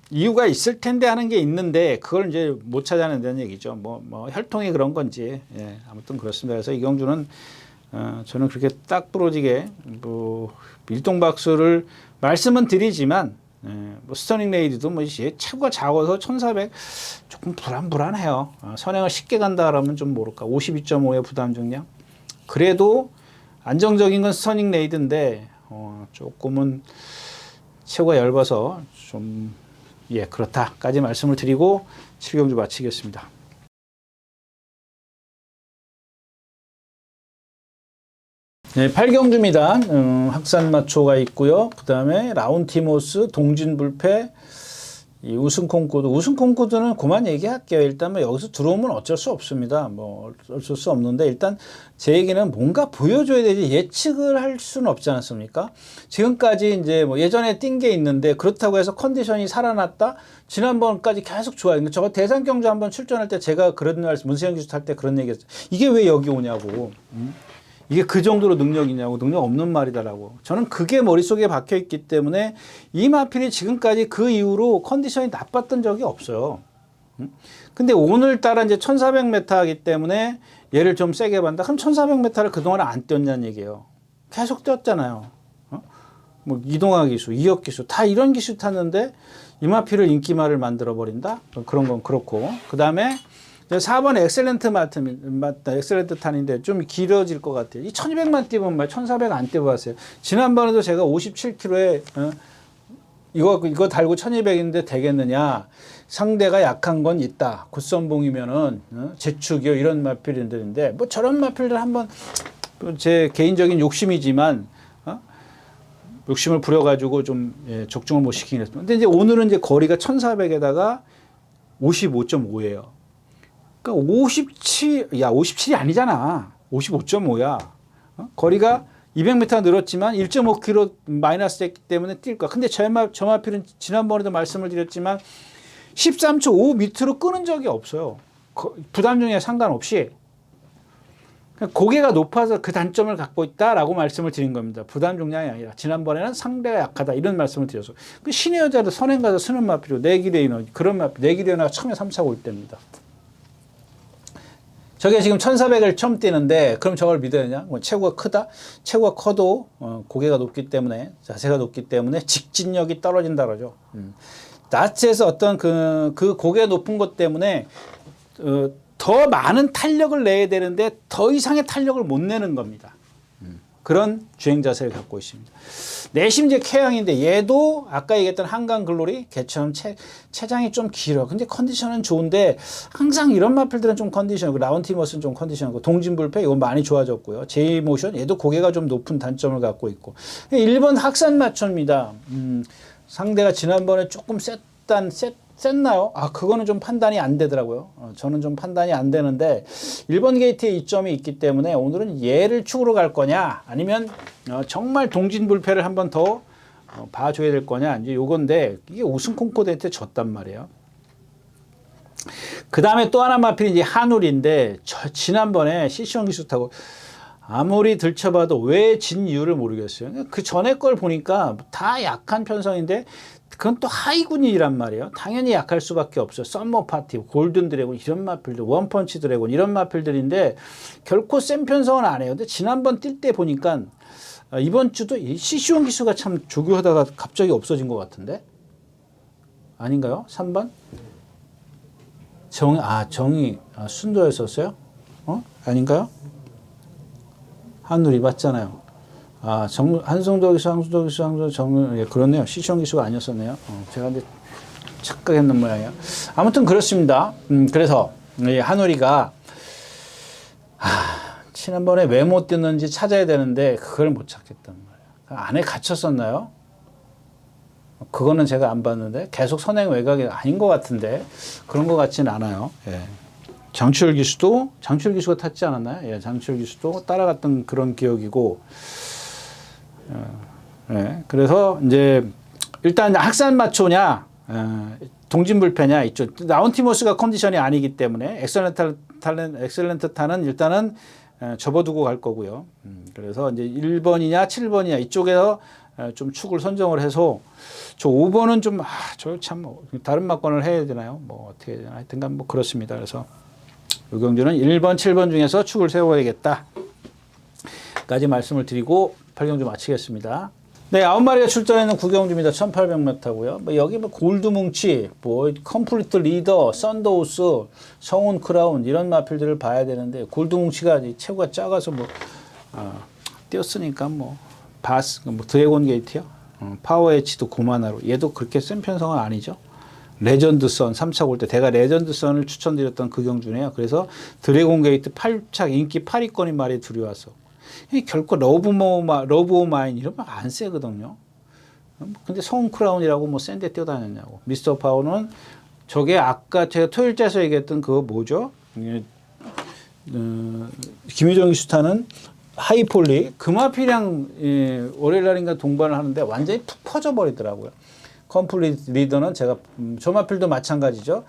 이유가 있을 텐데 하는 게 있는데 그걸 이제 못 찾아낸다는 얘기죠. 혈통이 그런 건지 아무튼 그렇습니다. 그래서 이경주는 저는 그렇게 딱 부러지게 일동박수를 말씀은 드리지만 스터닝 레이디도 체구가 작아서 1400 조금 불안해요. 선행을 쉽게 간다 그러면 좀 모를까 52.5의 부담 중량. 그래도 안정적인 건 스터닝 레이드인데 조금은 체구가 얇아서 좀 그렇다까지 말씀을 드리고 7경주 마치겠습니다. 네, 8경주입니다. 학산마초가 있고요. 그 다음에 라운티모스, 동진불패, 이 우승콩코드는 그만 얘기할게요. 일단 뭐 여기서 들어오면 어쩔 수 없습니다. 뭐 어쩔 수 없는데 일단 제 얘기는 뭔가 보여줘야 되지 예측을 할 수는 없지 않습니까? 지금까지 이제 뭐 예전에 뛴 게 있는데 그렇다고 해서 컨디션이 살아났다? 지난번까지 계속 좋아요. 저거 대상경주 한번 출전할 때 제가 그런 말씀, 문세영 기수 탈 때 그런 얘기했어요. 이게 왜 여기 오냐고. 이게 그 정도로 능력이냐고. 능력 없는 말이다라고. 저는 그게 머릿속에 박혀 있기 때문에 이 마필이 지금까지 그 이후로 컨디션이 나빴던 적이 없어요. 근데 오늘따라 이제 1400m 하기 때문에 얘를 좀 세게 받는다. 그럼 1400m를 그동안 안 뛰었냐는 얘기예요. 계속 뛰었잖아요. 뭐 이동학 기수, 이혁 기수 다 이런 기수 탔는데 이 마필을 인기말을 만들어 버린다. 그런 건 그렇고. 그다음에 4번 엑셀런트 맞다. 엑셀런트 탄인데 좀 길어질 것 같아요. 이 1200만 뛰면 말 1400 안 뛰어봤어요. 지난번에도 제가 57km에 이거 달고 1200인데 되겠느냐. 상대가 약한 건 있다. 굿선봉이면은 제축이요 이런 마필들인데 뭐 저런 마필들 한번 제 개인적인 욕심이지만 욕심을 부려가지고 좀 적중을 못 시키긴 했습니다. 근데 이제 오늘은 이제 거리가 1400에다가 55.5예요. 그러니까 57이 아니잖아. 55.5야. 거리가 200m 늘었지만 1.5km 마이너스 됐기 때문에 뛸 거야. 근데 저 마필은 지난번에도 말씀을 드렸지만 13초 5 밑으로 끄는 적이 없어요. 부담 중에 상관없이. 고개가 높아서 그 단점을 갖고 있다라고 말씀을 드린 겁니다. 부담 중량이 아니라 지난번에는 상대가 약하다 이런 말씀을 드려서 그 신의 여자도 선행 가서 쓰는 마필로 내기레이너 그런 마필 내기레이너가 처음에 3차 올 때입니다. 저게 지금 1400을 처음 뛰는데 그럼 저걸 믿어야 되냐? 뭐 체구가 크다? 체구가 커도 고개가 높기 때문에 자세가 높기 때문에 직진력이 떨어진다 그러죠. 나치에서 어떤 그 고개가 높은 것 때문에 더 많은 탄력을 내야 되는데 더 이상의 탄력을 못 내는 겁니다. 그런 주행 자세를 갖고 있습니다. 내심 이제 K양인데 얘도 아까 얘기했던 한강 글로리 걔처럼 체장이 좀 길어. 근데 컨디션은 좋은데 항상 이런 마필들은 좀 컨디션이고 라운티머스는 좀 컨디션이고 동진불패 이건 많이 좋아졌고요. 제이모션 얘도 고개가 좀 높은 단점을 갖고 있고 1번 학산마초입니다. 상대가 지난번에 조금 셌나요? 그거는 좀 판단이 안 되더라고요. 저는 좀 판단이 안 되는데 1번 게이트에 이점이 있기 때문에 오늘은 얘를 축으로 갈 거냐 아니면 정말 동진불패를 한번 더 봐줘야 될 거냐 이제 요건데 이게 우승 콩코드한테 졌단 말이에요. 그 다음에 또 하나 마필이 이제 한울인데 지난번에 시시원 기수 타고 아무리 들춰봐도 왜 진 이유를 모르겠어요. 그 전에 걸 보니까 다 약한 편성인데 그건 또 하이군이란 말이에요. 당연히 약할 수밖에 없어요. 썸머 파티, 골든 드래곤 이런 마필들, 원펀치 드래곤 이런 마필들인데 결코 센 편성은 안 해요. 근데 지난번 뛸 때 보니까 이번 주도 이 시시온 기수가 참 조교하다가 갑자기 없어진 것 같은데 아닌가요? 3번? 정이 순도였었어요? 아닌가요? 한울이 맞잖아요. 한성도 기수, 예, 그렇네요. 시시원 기수가 아니었었네요. 제가 이제 착각했는 모양이에요. 아무튼 그렇습니다. 그래서 이 한우리가 지난번에 왜 못 뛰는지 찾아야 되는데 그걸 못 찾겠단 말이에요. 안에 갇혔었나요? 그거는 제가 안 봤는데 계속 선행 외곽이 아닌 것 같은데 그런 것 같지는 않아요. 예. 장추열 기수가 탔지 않았나요? 예, 장추열 기수도 따라갔던 그런 기억이고. 네, 그래서 이제 일단 학산마초냐 동진불패냐 이쪽 라운티모스가 컨디션이 아니기 때문에 엑셀런트 타는 일단은 접어두고 갈 거고요. 그래서 이제 1번이냐 7번이냐 이쪽에서 좀 축을 선정을 해서 저 5번은 좀 저 참 다른 막건을 해야 되나요? 뭐 어떻게 해야 되나 하여튼간 뭐 그렇습니다. 그래서 이 경주는 1번 7번 중에서 축을 세워야겠다 까지 말씀을 드리고 8경주 마치겠습니다. 네, 9마리가 출전하는 9경주입니다. 1800m고요. 뭐 여기 뭐 골드뭉치, 뭐 컴플리트 리더, 썬더우스, 성운 크라운 이런 마필들을 봐야 되는데 골드뭉치가 체구가 작아서 뭐 뛰었으니까 뭐 드래곤 게이트요. 파워 H도 고만하로 얘도 그렇게 센 편성은 아니죠. 레전드 선 3차 올 때 제가 레전드 선을 추천드렸던 그 경주네요. 그래서 드래곤 게이트 8착 인기 8위권인 말이 들어와서 결코 러브 오브 마인 이런 말 안 세거든요. 근데 성 크라운이라고 뭐 센데 뛰어다녔냐고. 미스터 파워는 저게 아까 제가 토요일자에서 얘기했던 그거 뭐죠? 김유정이 수타는 하이폴리 금화피랑 월요일 날인가 동반을 하는데 완전히 푹 퍼져버리더라고요. 컴플리트 리더는 제가 조마필도 마찬가지죠.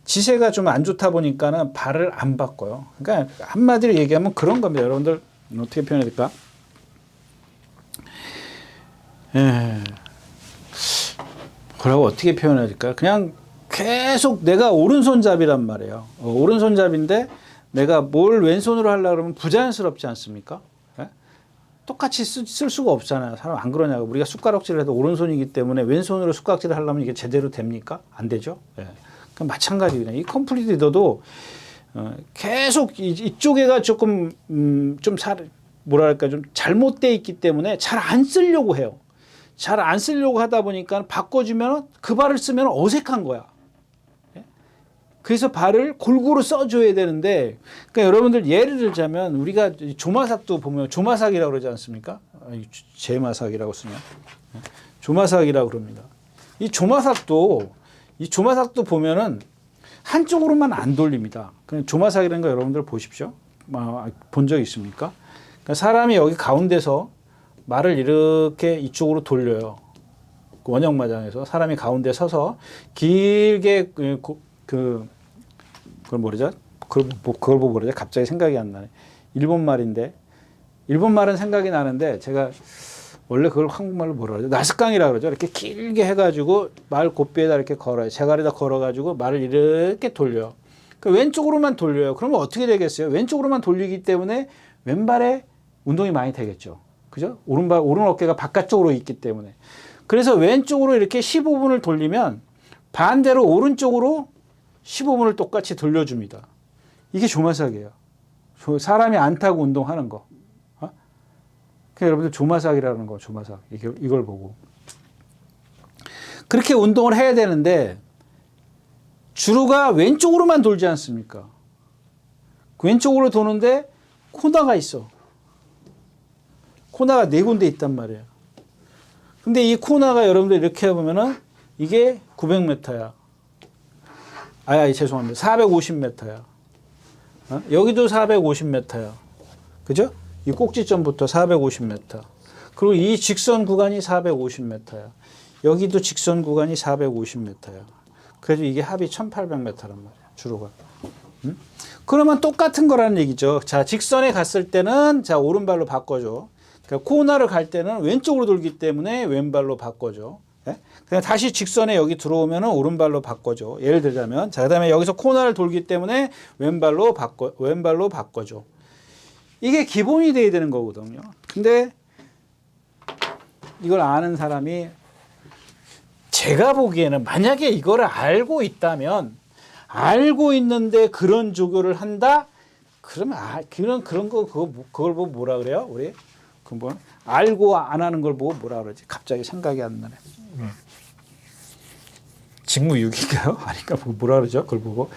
지세가 좀 안 좋다 보니까는 발을 안 바꿔요. 그러니까 한마디로 얘기하면 그런 겁니다. 여러분들 어떻게 표현해야 될까? 뭐라고 어떻게 표현해야 될까? 그냥 계속 내가 오른손잡이란 말이에요. 오른손잡인데 내가 뭘 왼손으로 하려고 그러면 부자연스럽지 않습니까? 예? 똑같이 쓸 수가 없잖아요. 사람 안 그러냐고. 우리가 숟가락질을 해도 오른손이기 때문에 왼손으로 숟가락질을 하려면 이게 제대로 됩니까? 안 되죠. 예. 마찬가지 그냥 이 컴플리트 리더도 계속 이쪽에가 조금 뭐랄까 좀 잘못돼 있기 때문에 잘 안 쓰려고 해요. 잘 안 쓰려고 하다 보니까 바꿔주면 그 발을 쓰면 어색한 거야. 그래서 발을 골고루 써줘야 되는데, 그러니까 여러분들 예를 들자면 우리가 조마삭도 보면 조마삭이라고 그러지 않습니까? 제마삭이라고 쓰냐? 조마삭이라고 그럽니다. 이 조마삭도 보면은 한쪽으로만 안 돌립니다. 그냥 조마삭이라는 거 여러분들 보십시오. 본 적 있습니까? 그러니까 사람이 여기 가운데서 말을 이렇게 이쪽으로 돌려요. 원형 마장에서 사람이 가운데 서서 길게 그걸 뭐라죠? 그걸 보고 뭐라죠? 갑자기 생각이 안 나네. 일본 말인데 일본 말은 생각이 나는데 제가 원래 그걸 한국말로 뭐라 그러죠? 나스깡이라고 그러죠. 이렇게 길게 해가지고 말 곱비에다 이렇게 걸어요. 제갈에다 걸어가지고 말을 이렇게 돌려요. 그 왼쪽으로만 돌려요. 그러면 어떻게 되겠어요? 왼쪽으로만 돌리기 때문에 왼발에 운동이 많이 되겠죠. 그죠? 오른 어깨가 바깥쪽으로 있기 때문에. 그래서 왼쪽으로 이렇게 15분을 돌리면 반대로 오른쪽으로 15분을 똑같이 돌려줍니다. 이게 조마삭이에요. 사람이 안 타고 운동하는 거. 여러분들 조마삭이라는 거, 조마삭. 이걸 보고. 그렇게 운동을 해야 되는데 주루가 왼쪽으로만 돌지 않습니까? 왼쪽으로 도는데 코너가 있어. 코너가 네 군데 있단 말이에요. 근데 이 코너가 여러분들 이렇게 해보면은 이게 900m야. 죄송합니다. 450m야. 여기도 450m야. 그죠? 이 꼭지점부터 450m. 그리고 이 직선 구간이 450m야. 여기도 직선 구간이 450m야. 그래서 이게 합이 1800m란 말이야. 주로가. 그러면 똑같은 거라는 얘기죠. 자, 직선에 갔을 때는 자, 오른발로 바꿔줘. 그러니까 코너를 갈 때는 왼쪽으로 돌기 때문에 왼발로 바꿔줘. 예? 그냥 다시 직선에 여기 들어오면 오른발로 바꿔줘. 예를 들자면 자, 그다음에 여기서 코너를 돌기 때문에 왼발로 바꿔줘. 이게 기본이 돼야 되는 거거든요. 근데 이걸 아는 사람이 제가 보기에는 만약에 이거를 알고 있다면 알고 있는데 그런 조교를 한다? 그러면 그런 거 그걸 보고 뭐라 그래요? 우리 뭐 알고 안 하는 걸 보고 뭐라 그러지? 갑자기 생각이 안 나네. 직무유기인가요? 아니까 뭐라 그러죠? 그걸 보고.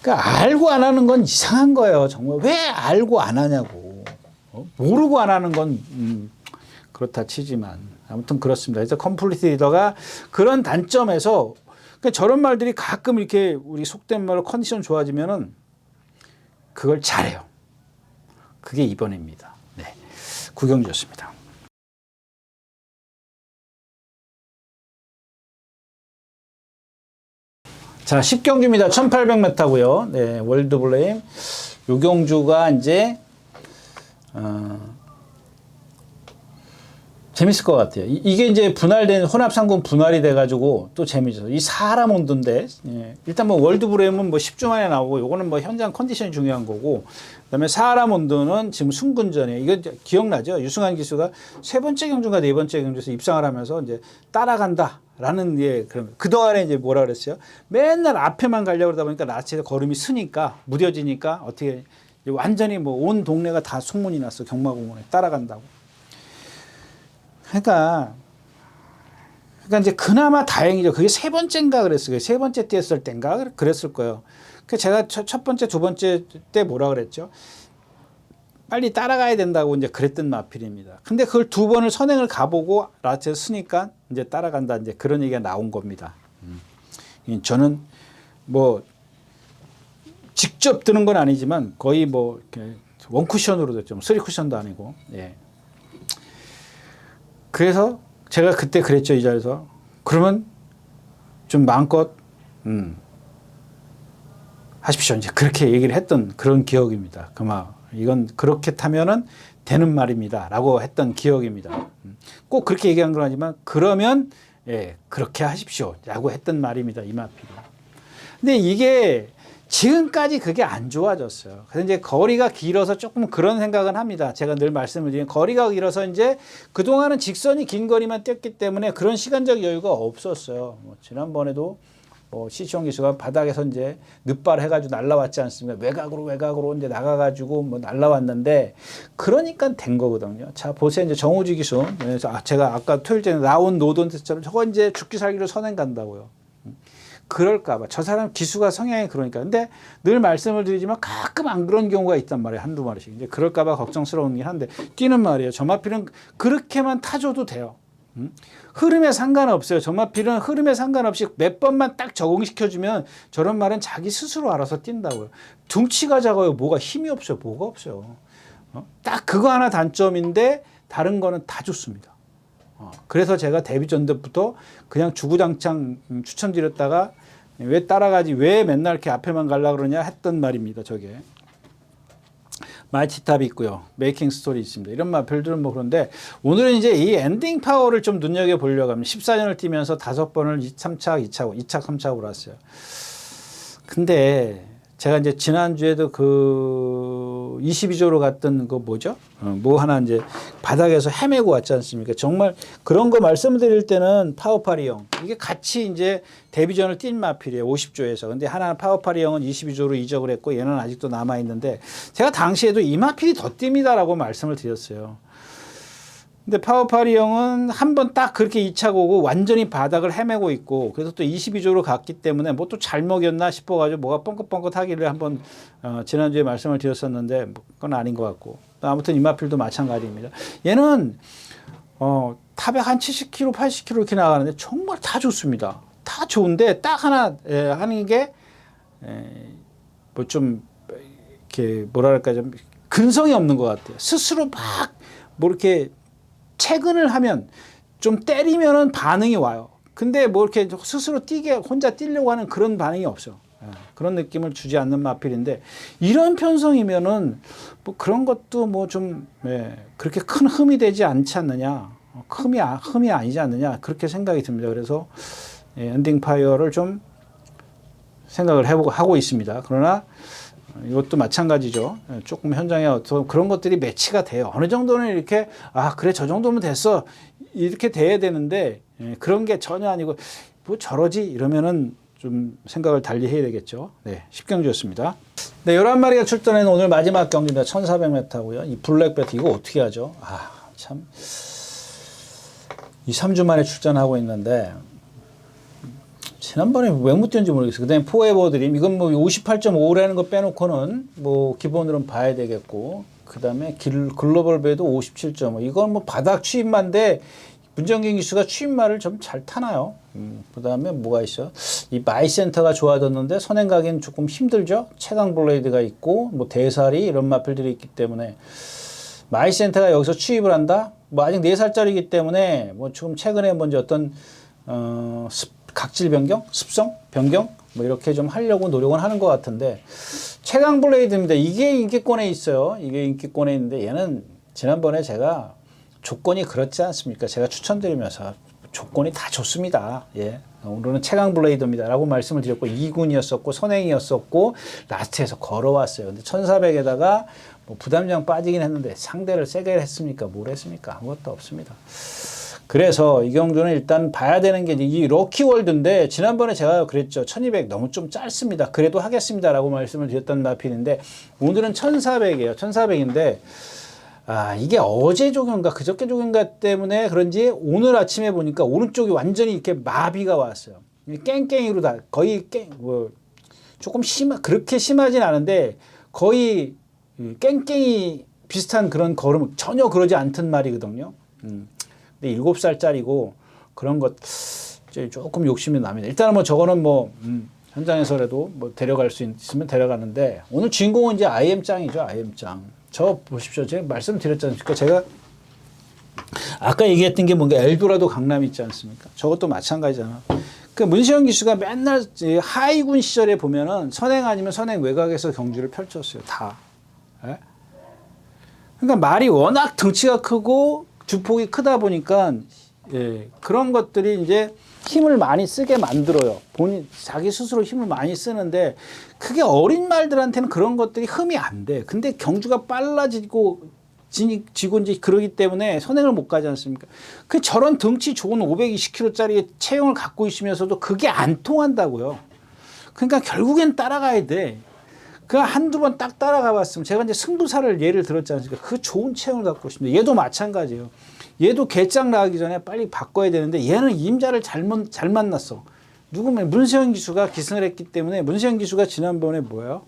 그러니까 알고 안 하는 건 이상한 거예요. 정말 왜 알고 안 하냐고. 모르고 안 하는 건 그렇다 치지만 아무튼 그렇습니다. 그래서 컴플리트 리더가 그런 단점에서 그러니까 저런 말들이 가끔 이렇게 우리 속된 말로 컨디션 좋아지면은 그걸 잘해요. 그게 이번입니다. 네, 구경 좋습니다. 자, 10경주입니다. 1800m고요. 네, 월드블레임. 요 경주가 이제 재밌을 것 같아요. 이게 이제 분할된 혼합상금 분할이 돼가지고 또 재미죠. 이 사하라 몬드인데 일단 뭐 월드브레임은 뭐 10주 만에 나오고 요거는 뭐 현장 컨디션이 중요한 거고 그다음에 사하라 몬드는 지금 승군전이에요. 이거 기억나죠? 유승환 기수가 세 번째 경주가 네 번째 경주에서 입상을 하면서 이제 따라간다라는 그런 그동안에 이제 뭐라 그랬어요? 맨날 앞에만 가려고 그러다 보니까 라치에서 걸음이 쓰니까 무뎌지니까 어떻게 완전히 뭐 온 동네가 다 소문이 났어. 경마공원에 따라간다고. 그러니까 이제 그나마 다행이죠. 그게 세 번째인가 그랬어요. 세 번째 뛰었을 때인가 그랬을 거예요. 그 제가 첫 번째, 두 번째 때 뭐라 그랬죠? 빨리 따라가야 된다고 이제 그랬던 마필입니다. 근데 그걸 두 번을 선행을 가보고 라스트에 쓰니까 이제 따라간다 이제 그런 얘기가 나온 겁니다. 저는 뭐 직접 드는 건 아니지만 거의 뭐 원쿠션으로 됐죠. 3쿠션도 아니고. 예. 그래서 제가 그때 그랬죠. 이 자리에서. 그러면 좀 마음껏 하십시오. 이제 그렇게 얘기를 했던 그런 기억입니다. 이건 그렇게 타면은 되는 말입니다. 라고 했던 기억입니다. 꼭 그렇게 얘기한 건 아니지만 그러면 예, 그렇게 하십시오. 라고 했던 말입니다. 이 마필이. 근데 이게 지금까지 그게 안 좋아졌어요. 그래서 이제 거리가 길어서 조금 그런 생각은 합니다. 제가 늘 말씀을 드린 거리가 길어서 이제 그동안은 직선이 긴 거리만 뛰었기 때문에 그런 시간적 여유가 없었어요. 뭐 지난번에도 시치용 기수가 바닥에서 이제 늑발 해가지고 날라왔지 않습니까? 외곽으로 이제 나가가지고 뭐 날라왔는데 그러니까 된 거거든요. 자, 보세요. 이제 정우지 기수. 제가 아까 토요일 전에 나온 노던 테스트처럼 저거 이제 죽기 살기로 선행 간다고요. 그럴까봐. 저 사람 기수가 성향이 그러니까. 근데 늘 말씀을 드리지만 가끔 안 그런 경우가 있단 말이에요. 한두 마리씩. 이제 그럴까봐 걱정스러운 게 한데 뛰는 말이에요. 저 마필은 그렇게만 타줘도 돼요. 흐름에 상관없어요. 저 마필은 흐름에 상관없이 몇 번만 딱 적응시켜주면 저런 말은 자기 스스로 알아서 뛴다고요. 둥치가 작아요. 뭐가 힘이 없어요. 뭐가 없어요. 딱 그거 하나 단점인데 다른 거는 다 좋습니다. 그래서 제가 데뷔 전부터 그냥 주구장창 추천드렸다가 왜 따라가지 왜 맨날 이렇게 앞에만 가려고 그러냐 했던 말입니다. 저게 마이티탑이 있고요. 메이킹 스토리 있습니다. 이런 마필들은 뭐 그런데 오늘은 이제 이 엔딩 파워를 좀 눈여겨보려고 합니다. 14년을 뛰면서 5번을 3착, 2착, 3착으로 왔어요. 근데 제가 이제 지난주에도 그 22조로 갔던 그 뭐죠? 뭐 하나 이제 바닥에서 헤매고 왔지 않습니까? 정말 그런 거 말씀을 드릴 때는 파워파리형. 이게 같이 이제 데뷔전을 뛴 마필이에요. 50조에서. 근데 하나는 파워파리형은 22조로 이적을 했고 얘는 아직도 남아있는데 제가 당시에도 이 마필이 더 뜁니다라고 말씀을 드렸어요. 근데 파워파리 형은 한 번 딱 그렇게 2차 오고 완전히 바닥을 헤매고 있고 그래서 또 22조로 갔기 때문에 뭐 또 잘 먹였나 싶어가지고 뭐가 뻥긋뻥긋 하기를 한번 지난주에 말씀을 드렸었는데 뭐 그건 아닌 것 같고 아무튼 이마필도 마찬가지입니다. 얘는 탑에 한 70km, 80km 이렇게 나가는데 정말 다 좋습니다. 다 좋은데 딱 하나 하는 게 뭐 좀 이렇게 뭐랄까 좀 근성이 없는 것 같아요. 스스로 막 뭐 이렇게 퇴근을 하면 좀 때리면은 반응이 와요. 근데 뭐 이렇게 스스로 뛰게 혼자 뛰려고 하는 그런 반응이 없어. 그런 느낌을 주지 않는 마필인데 이런 편성이면은 뭐 그런 것도 뭐 좀 그렇게 큰 흠이 되지 않지 않느냐. 흠이 아니지 않느냐. 그렇게 생각이 듭니다. 그래서 엔딩 파이어를 좀 생각을 하고 있습니다. 그러나 이것도 마찬가지죠. 조금 현장에 어떤 그런 것들이 매치가 돼요. 어느 정도는 이렇게 그래 저 정도면 됐어 이렇게 돼야 되는데 그런 게 전혀 아니고 뭐 저러지 이러면은 좀 생각을 달리 해야 되겠죠. 네, 10경주였습니다. 네, 11마리가 출전하는 오늘 마지막 경기입니다. 1400m고요. 이 블랙베트 이거 어떻게 하죠? 참 2, 3주 만에 출전하고 있는데 지난번에 왜 못 뛰었는지 모르겠어요. 그 다음에 포에버 드림. 이건 뭐 58.5라는 거 빼놓고는 뭐 기본으로는 봐야 되겠고. 그 다음에 글로벌 배도 57.5. 이건 뭐 바닥 추임마인데 문정경 기수가 추임마를 좀 잘 타나요? 그 다음에 뭐가 있어요? 이 마이센터가 좋아졌는데 선행 가기는 조금 힘들죠? 최강 블레이드가 있고 뭐 대사리 이런 마필들이 있기 때문에 마이센터가 여기서 추입을 한다? 뭐 아직 4살짜리이기 때문에 뭐 지금 최근에 먼저 어떤 각질 변경, 습성 변경 뭐 이렇게 좀 하려고 노력은 하는 것 같은데 최강 블레이드입니다. 이게 인기권에 있어요. 이게 인기권에 있는데 얘는 지난번에 제가 조건이 그렇지 않습니까? 제가 추천드리면서 조건이 다 좋습니다. 예. 오늘은 최강 블레이드입니다라고 말씀을 드렸고 2군이었었고 선행이었었고 라스트에서 걸어왔어요. 근데 1400에다가 뭐 부담량 빠지긴 했는데 상대를 세게 했습니까? 뭘 했습니까? 아무것도 없습니다. 그래서 이 경주는 일단 봐야 되는 게 이 럭키월드인데 지난번에 제가 그랬죠. 1200 너무 좀 짧습니다. 그래도 하겠습니다라고 말씀을 드렸던 마필인데 오늘은 1400이에요. 1400인데 이게 어제 조경인가 그저께 조경인가 때문에 그런지 오늘 아침에 보니까 오른쪽이 완전히 이렇게 마비가 왔어요. 깽깽이로 다 거의 조금 그렇게 심하진 않은데 거의 깽깽이 비슷한 그런 걸음 전혀 그러지 않던 말이거든요. 근데 7살짜리고 그런 것 조금 욕심이 납니다. 일단은 뭐 저거는 뭐 현장에서라도 뭐 데려갈 수 있으면 데려가는데 오늘 주인공은 이제 IM짱이죠. IM짱. 저 보십시오. 제가 말씀드렸지 않습니까? 제가 아까 얘기했던 게 뭔가 엘도라도 강남 있지 않습니까? 저것도 마찬가지잖아. 그 문세영 기수가 맨날 하위군 시절에 보면은 선행 아니면 선행 외곽에서 경주를 펼쳤어요. 다. 예? 그러니까 말이 워낙 덩치가 크고 주폭이 크다 보니까 예, 그런 것들이 이제 힘을 많이 쓰게 만들어요. 자기 스스로 힘을 많이 쓰는데 그게 어린 말들한테는 그런 것들이 흠이 안 돼. 근데 경주가 빨라지고 지고 이제 그러기 때문에 선행을 못 가지 않습니까? 그 저런 덩치 좋은 520kg짜리 체형을 갖고 있으면서도 그게 안 통한다고요. 그러니까 결국엔 따라가야 돼. 그 한두 번 딱 따라가 봤으면 제가 이제 승부사를 예를 들었지 않습니까? 그 좋은 체형을 갖고 있습니다. 얘도 마찬가지예요. 얘도 개짱 나가기 전에 빨리 바꿔야 되는데 얘는 임자를 잘 만났어. 누구면 문세영 기수가 기승을 했기 때문에 문세영 기수가 지난번에 뭐예요?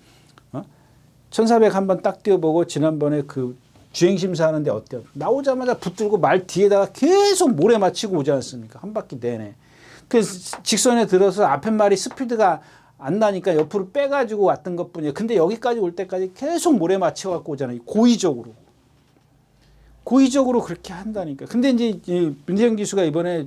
1400 한번 딱 뛰어보고 지난번에 그 주행심사 하는데 어때요? 나오자마자 붙들고 말 뒤에다가 계속 모래 맞히고 오지 않습니까? 한 바퀴 내내. 그 직선에 들어서 앞에 말이 스피드가 안 나니까 옆으로 빼가지고 왔던 것 뿐이에요. 근데 여기까지 올 때까지 계속 모래 맞춰갖고 오잖아요. 고의적으로. 고의적으로 그렇게 한다니까. 근데 이제 문세영 기수가 이번에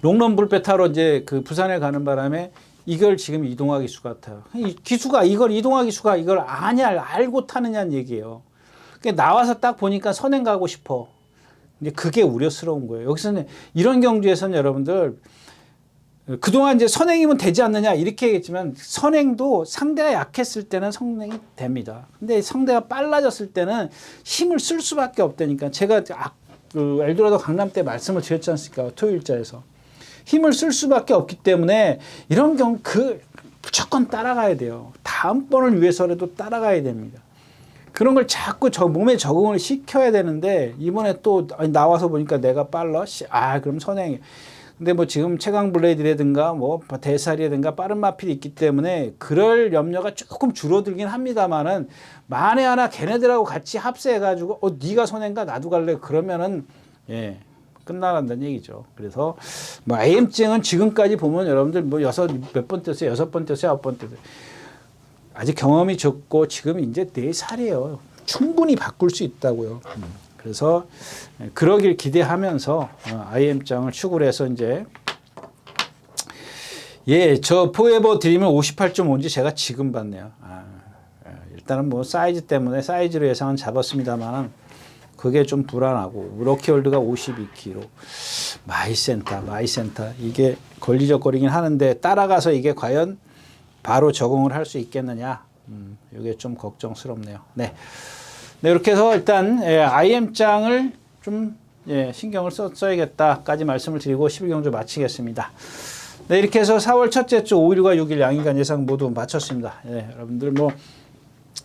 롱런 불배 타러 이제 그 부산에 가는 바람에 이걸 지금 이동화 기수 같아요. 기수가 이동화 기수가 이걸 알고 타느냐는 얘기예요. 그러니까 나와서 딱 보니까 선행 가고 싶어. 근데 그게 우려스러운 거예요. 여기서는 이런 경주에서는 여러분들 그동안 이제 선행이면 되지 않느냐 이렇게 얘기했지만 선행도 상대가 약했을 때는 선행이 됩니다. 근데 상대가 빨라졌을 때는 힘을 쓸 수밖에 없다니까. 제가 그 엘도라도 강남 때 말씀을 드렸지 않습니까? 토요일자에서. 힘을 쓸 수밖에 없기 때문에 이런 경우 무조건 따라가야 돼요. 다음번을 위해서라도 따라가야 됩니다. 그런 걸 자꾸 몸에 적응을 시켜야 되는데 이번에 또 나와서 보니까 내가 빨라? 그럼 선행해. 근데 뭐 지금 최강 블레이드라든가 뭐 대살이라든가 빠른 마필이 있기 때문에 그럴 염려가 조금 줄어들긴 합니다만은 만에 하나 걔네들하고 같이 합세해가지고 네가 선행가 나도 갈래 그러면은 예. 끝나간다는 얘기죠. 그래서 뭐 AM증은 지금까지 보면 여러분들 뭐 몇 번 떴어요? 6번 떴어요? 9번 떴어요? 아직 경험이 적고 지금 이제 4살이에요. 충분히 바꿀 수 있다고요. 그래서 그러길 기대하면서 IM장을 추구를 해서 이제 저 포에버 드림을 58.5인지 제가 지금 봤네요. 일단은 뭐 사이즈 때문에 사이즈로 예상은 잡았습니다만 그게 좀 불안하고 럭키월드가 52kg 마이센터 이게 걸리적거리긴 하는데 따라가서 이게 과연 바로 적응을 할 수 있겠느냐 이게 좀 걱정스럽네요. 네, 이렇게 해서 일단 IM장을 좀 신경을 써야겠다까지 말씀을 드리고 12경주 마치겠습니다. 네, 이렇게 해서 4월 첫째 주 5일과 6일 양일간 예상 모두 마쳤습니다. 여러분들 뭐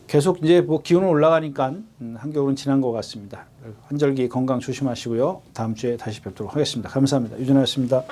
계속 이제 뭐 기온은 올라가니까 한겨울은 지난 것 같습니다. 환절기 건강 조심하시고요. 다음 주에 다시 뵙도록 하겠습니다. 감사합니다. 유준하였습니다.